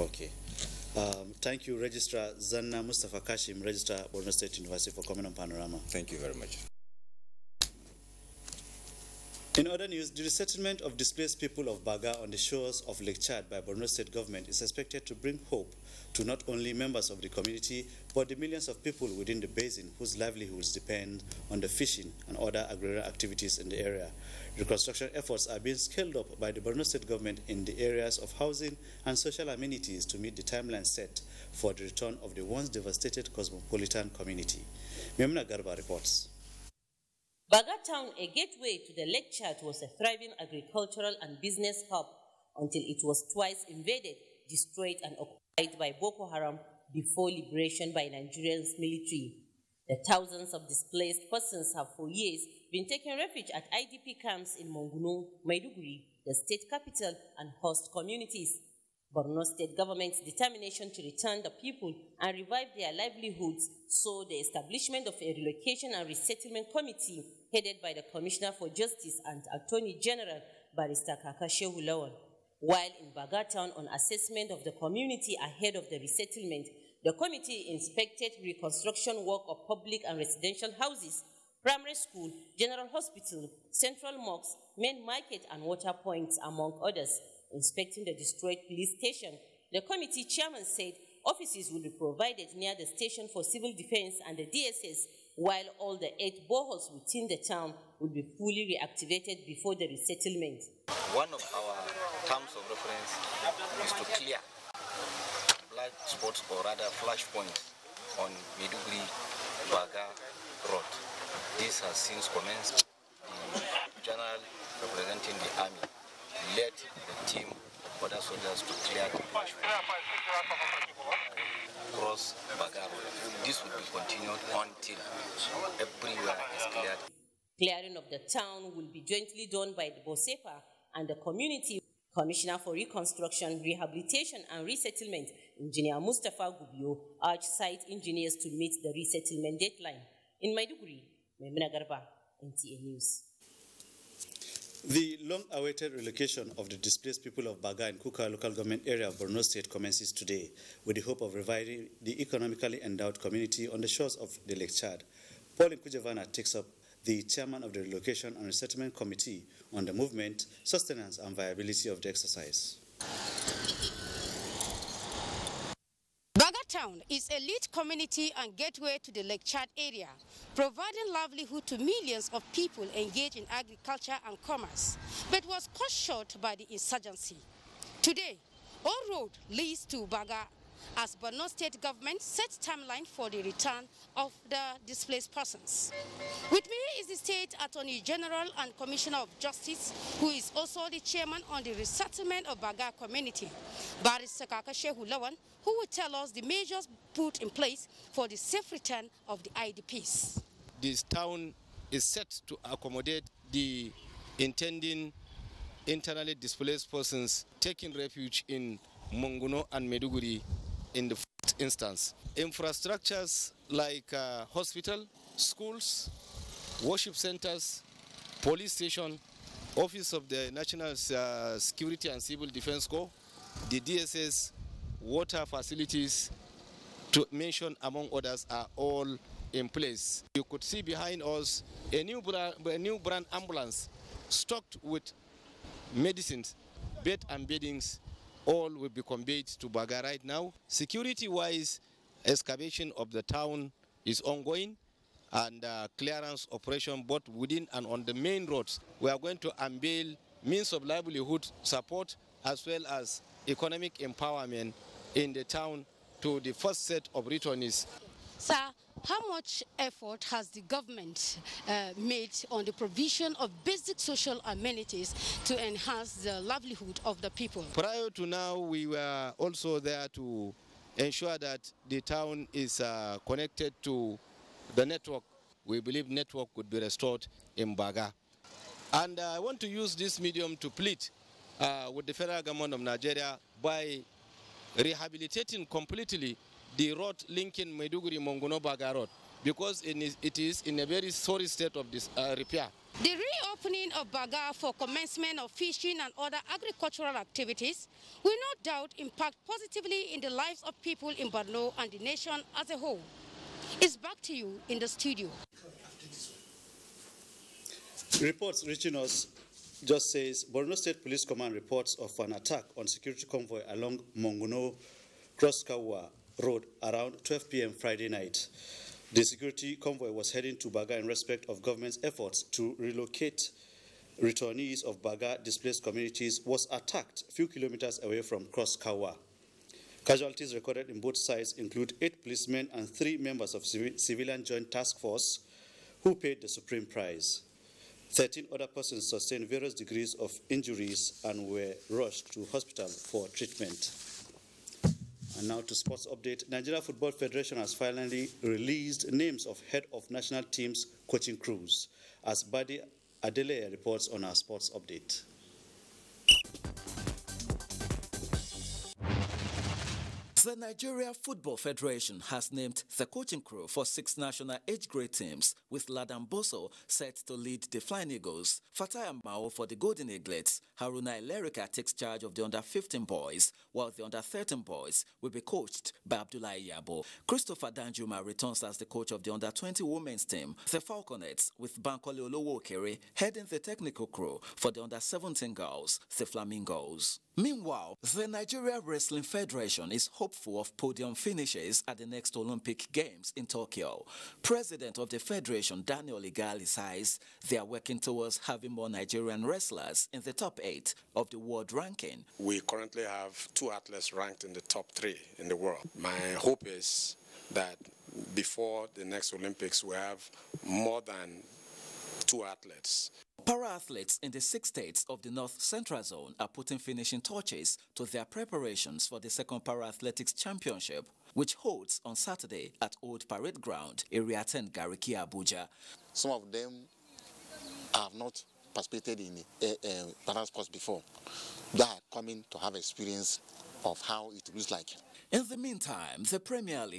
Okay. Thank you, Registrar Zanna Mustafa Kashim, Registrar, Borno State University, for coming on Panorama. Thank you very much. In other news, the resettlement of displaced people of Baga on the shores of Lake Chad by Borno State government is expected to bring hope to not only members of the community, but the millions of people within the basin whose livelihoods depend on the fishing and other agrarian activities in the area. Reconstruction efforts are being scaled up by the Borno State government in the areas of housing and social amenities to meet the timeline set for the return of the once devastated cosmopolitan community. Memuna Garba reports. Baga town, a gateway to the Lake Chad, was a thriving agricultural and business hub until it was twice invaded, destroyed and occupied by Boko Haram before liberation by Nigeria's military. The thousands of displaced persons have for years been taking refuge at IDP camps in Monguno, Maiduguri, the state capital, and host communities. Borno State government's determination to return the people and revive their livelihoods saw the establishment of a relocation and resettlement committee headed by the Commissioner for Justice and Attorney General, Barrister Kakashehu Lawan. While in Baga town on assessment of the community ahead of the resettlement, the committee inspected reconstruction work of public and residential houses, primary school, general hospital, central mosques, main market, and water points, among others. Inspecting the destroyed police station, the committee chairman said offices will be provided near the station for civil defense and the DSS, while all the 8 boreholes within the town will be fully reactivated before the resettlement. One of our terms of reference is to clear black spots, or rather flash points, on Maiduguri Baga Road. This has since commenced. The general representing the army led the team of other soldiers to clear the flash across Baga Road. This will be continued until everywhere is cleared. Clearing of the town will be jointly done by the BOSEPA and the community. Commissioner for Reconstruction, Rehabilitation and Resettlement, Engineer Mustafa Gubio, urged site engineers to meet the resettlement deadline. In Maiduguri, Memuna Garba, NTA News. The long-awaited relocation of the displaced people of Baga and Kuka local government area of Borno State commences today with the hope of reviving the economically endowed community on the shores of the Lake Chad. Paul Nkujevana takes up the chairman of the Relocation and Resettlement Committee on the movement, sustenance, and viability of the exercise. Baga Town is a lead community and gateway to the Lake Chad area, providing livelihood to millions of people engaged in agriculture and commerce, but was cut short by the insurgency. Today, all road leads to Baga as Borno State government sets timeline for the return of the displaced persons. With me is the State Attorney General and Commissioner of Justice, who is also the chairman on the resettlement of Baga community, Barrister Kakashehu Lawan, who will tell us the measures put in place for the safe return of the IDPs. This town is set to accommodate the intending internally displaced persons taking refuge in Monguno and Maiduguri in the first instance. Infrastructures like hospital, schools, worship centers, police station, office of the National Security and Civil Defense Corps, the DSS, water facilities, to mention among others, are all in place. You could see behind us a new brand ambulance stocked with medicines, bed and beddings. All will be conveyed to Baga right now. Security-wise, excavation of the town is ongoing, and clearance operation both within and on the main roads. We are going to unveil means of livelihood support as well as economic empowerment in the town to the first set of returnees. Sir, how much effort has the government made on the provision of basic social amenities to enhance the livelihood of the people? Prior to now, we were also there to ensure that the town is connected to the network. We believe network could be restored in Baga. And I want to use this medium to plead with the federal government of Nigeria by rehabilitating completely the road linking Maiduguri-Monguno-Baga road. because it is in a very sorry state of repair. The reopening of Baga for commencement of fishing and other agricultural activities will no doubt impact positively in the lives of people in Borno and the nation as a whole. It's back to you in the studio. Reports reaching us just says Borno State Police Command reports of an attack on security convoy along Monguno Cross-Kawa Road around 12 p.m. Friday night. The security convoy was heading to Baga in respect of government's efforts to relocate returnees of Baga displaced communities was attacked a few kilometers away from Cross-Kawa. Casualties recorded in both sides include 8 policemen and 3 members of civilian joint task force who paid the supreme price. 13 other persons sustained various degrees of injuries and were rushed to hospital for treatment. And now to sports update. Nigeria Football Federation has finally released names of head of national teams coaching crews, as Badi Adele reports on our sports update. The Nigeria Football Federation has named the coaching crew for 6 national age grade teams, with Ladan Boso set to lead the Flying Eagles, Fatai Mao for the Golden Eaglets, Haruna Ilerika takes charge of the under-15 boys, while the under-13 boys will be coached by Abdullahi Yabo. Christopher Danjuma returns as the coach of the under-20 women's team, the Falconets, with Bankole Olowokere heading the technical crew for the under-17 girls, the Flamingos. Meanwhile, the Nigeria Wrestling Federation is hopeful of podium finishes at the next Olympic Games in Tokyo. President of the Federation, Daniel Igali, says they are working towards having more Nigerian wrestlers in the top 8 of the world ranking. We currently have 2 athletes ranked in the top 3 in the world. My hope is that before the next Olympics, we have more than 2 athletes. Para-athletes in the 6 states of the North Central Zone are putting finishing touches to their preparations for the 2nd Para-Athletics Championship, which holds on Saturday at Old Parade Ground, Area 10, Gariki, Abuja. Some of them have not participated in para sports before. They are coming to have experience of how it looks like. In the meantime, the Premier League